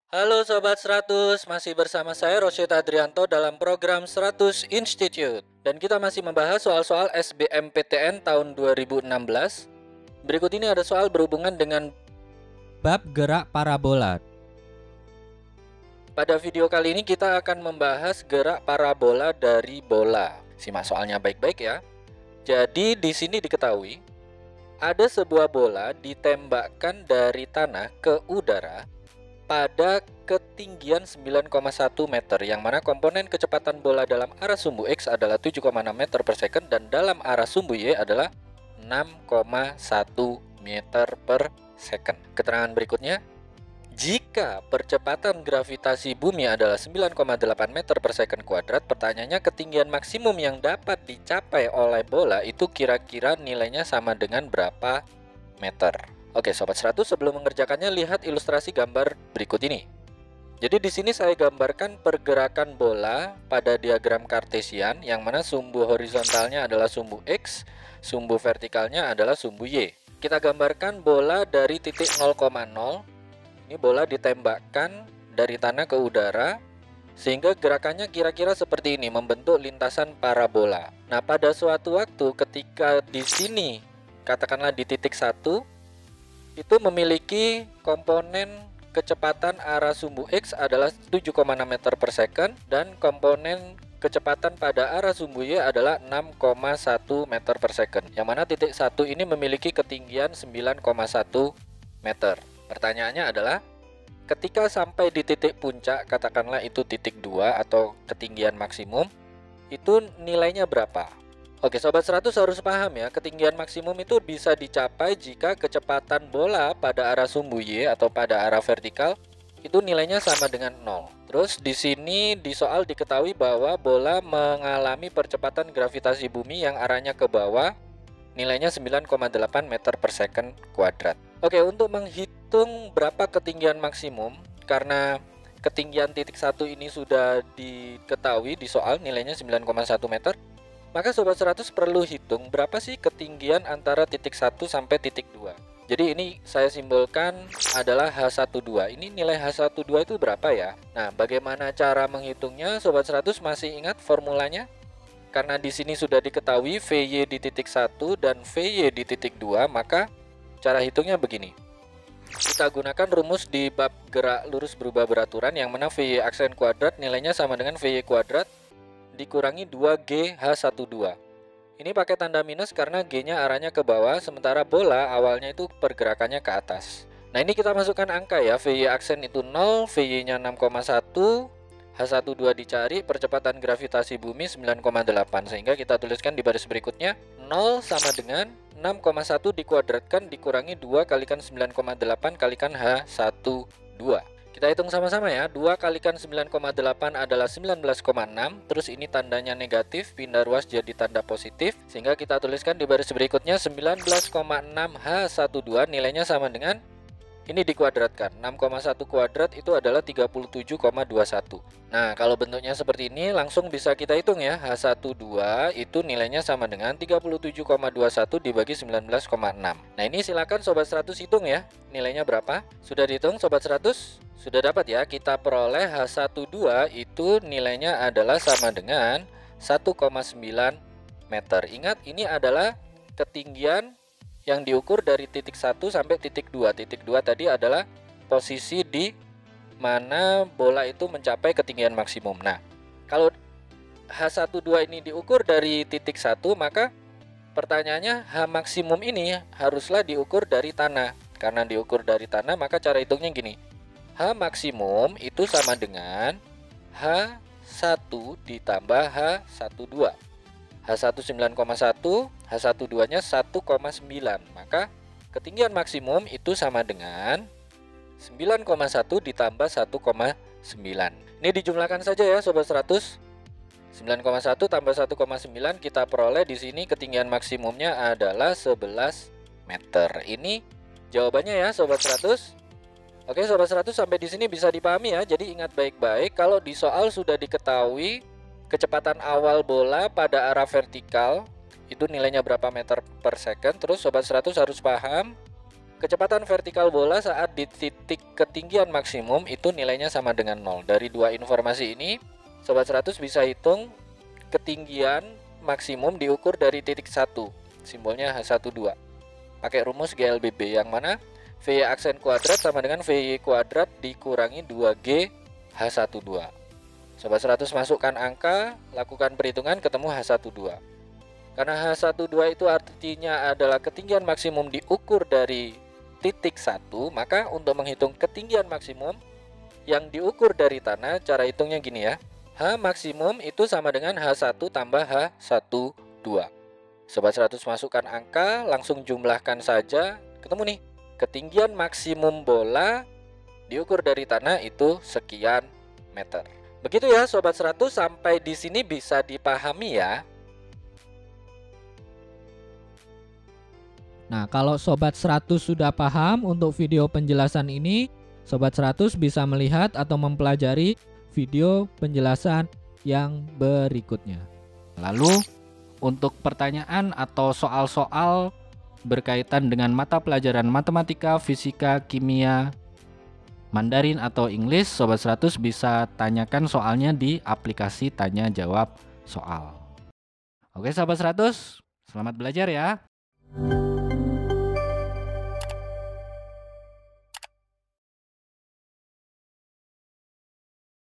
Halo Sobat 100, masih bersama saya Rosyid Adrianto dalam program 100 Institute. Dan kita masih membahas soal-soal SBMPTN tahun 2016. Berikut ini ada soal berhubungan dengan Bab gerak parabola. pada video kali ini kita akan membahas gerak parabola dari bola. Simak soalnya baik-baik ya. Jadi di sini diketahui ada sebuah bola ditembakkan dari tanah ke udara pada ketinggian 9,1 meter, yang mana komponen kecepatan bola dalam arah sumbu X adalah 7,6 meter per second dan dalam arah sumbu Y adalah 6,1 meter per second. Keterangan berikutnya, jika percepatan gravitasi bumi adalah 9,8 meter per second kuadrat, pertanyaannya ketinggian maksimum yang dapat dicapai oleh bola itu kira-kira nilainya sama dengan berapa meter? Oke, Sobat 100, sebelum mengerjakannya lihat ilustrasi gambar berikut ini. Jadi di sini saya gambarkan pergerakan bola pada diagram kartesian, yang mana sumbu horizontalnya adalah sumbu X, sumbu vertikalnya adalah sumbu Y. Kita gambarkan bola dari titik 0,0. Ini bola ditembakkan dari tanah ke udara, sehingga gerakannya kira-kira seperti ini, membentuk lintasan parabola. Nah, pada suatu waktu ketika di sini, katakanlah di titik 1, itu memiliki komponen kecepatan arah sumbu X adalah 7,6 meter per second dan komponen kecepatan pada arah sumbu Y adalah 6,1 meter per second, yang mana titik 1 ini memiliki ketinggian 9,1 meter. Pertanyaannya adalah ketika sampai di titik puncak, katakanlah itu titik 2 atau ketinggian maksimum, itu nilainya berapa? Oke, Sobat 100 harus paham ya, ketinggian maksimum itu bisa dicapai jika kecepatan bola pada arah sumbu Y atau pada arah vertikal itu nilainya sama dengan 0. Terus di sini di soal diketahui bahwa bola mengalami percepatan gravitasi bumi yang arahnya ke bawah, nilainya 9,8 meter per second kuadrat. Oke, untuk menghitung berapa ketinggian maksimum, karena ketinggian titik 1 ini sudah diketahui di soal nilainya 9,1 meter, maka Sobat 100 perlu hitung berapa sih ketinggian antara titik 1 sampai titik 2. Jadi ini saya simbolkan adalah H12. Ini nilai H12 itu berapa ya? Nah, bagaimana cara menghitungnya? Sobat 100 masih ingat formulanya? Karena di sini sudah diketahui VY di titik 1 dan VY di titik 2, maka cara hitungnya begini. Kita gunakan rumus di bab gerak lurus berubah beraturan, yang mana VY aksen kuadrat nilainya sama dengan VY kuadrat dikurangi 2G H12. Ini pakai tanda minus karena G-nya arahnya ke bawah, sementara bola awalnya itu pergerakannya ke atas. Nah, ini kita masukkan angka ya. VY aksen itu 0, VY-nya 6,1, H12 dicari, percepatan gravitasi bumi 9,8. Sehingga kita tuliskan di baris berikutnya, 0 sama dengan 6,1 dikuadratkan dikurangi 2 kalikan 9,8 kalikan H12. Kita hitung sama-sama ya. 2 kalikan 9,8 adalah 19,6. Terus ini tandanya negatif, pindah ruas jadi tanda positif, sehingga kita tuliskan di baris berikutnya 19,6 H12 nilainya sama dengan, ini dikuadratkan, 6,1 kuadrat itu adalah 37,21. Nah, kalau bentuknya seperti ini langsung bisa kita hitung ya. H12 itu nilainya sama dengan 37,21 dibagi 19,6. Nah, ini silakan Sobat 100 hitung ya. Nilainya berapa? Sudah dihitung Sobat 100? Sudah dapat ya, kita peroleh H12 itu nilainya adalah sama dengan 1,9 meter. Ingat, ini adalah ketinggian yang diukur dari titik 1 sampai titik 2. Titik 2 tadi adalah posisi di mana bola itu mencapai ketinggian maksimum. Nah, kalau H12 ini diukur dari titik 1, maka pertanyaannya H maksimum ini haruslah diukur dari tanah. Karena diukur dari tanah, maka cara hitungnya gini. H maksimum itu sama dengan H1 ditambah H12. H1 9,1, H12-nya 1,9. Maka ketinggian maksimum itu sama dengan 9,1 ditambah 1,9. Ini dijumlahkan saja ya Sobat 100. 9,1 tambah 1,9 kita peroleh di sini ketinggian maksimumnya adalah 11 meter. Ini jawabannya ya Sobat 100. Oke Sobat 100, sampai di sini bisa dipahami ya. Jadi ingat baik-baik, kalau di soal sudah diketahui kecepatan awal bola pada arah vertikal itu nilainya berapa meter per second, terus Sobat 100 harus paham Kecepatan vertikal bola saat di titik ketinggian maksimum itu nilainya sama dengan 0. Dari dua informasi ini, Sobat 100 bisa hitung ketinggian maksimum diukur dari titik 1, simbolnya H12. Pakai rumus GLBB yang mana VY aksen kuadrat sama dengan VY kuadrat dikurangi 2G H12. Sobat 100 masukkan angka, lakukan perhitungan, ketemu H12. Karena H12 itu artinya adalah ketinggian maksimum diukur dari titik 1, maka untuk menghitung ketinggian maksimum yang diukur dari tanah, cara hitungnya gini ya. H maksimum itu sama dengan H1 tambah H12. Sobat 100 masukkan angka, langsung jumlahkan saja, ketemu nih. Ketinggian maksimum bola diukur dari tanah itu sekian meter. Begitu ya Sobat 100, sampai di sini bisa dipahami ya. Nah, kalau Sobat 100 sudah paham untuk video penjelasan ini, Sobat 100 bisa melihat atau mempelajari video penjelasan yang berikutnya. Lalu, untuk pertanyaan atau soal-soal berkaitan dengan mata pelajaran matematika, fisika, kimia, Mandarin atau Inggris, Sobat 100 bisa tanyakan soalnya di aplikasi tanya jawab soal. Oke Sobat 100, selamat belajar ya.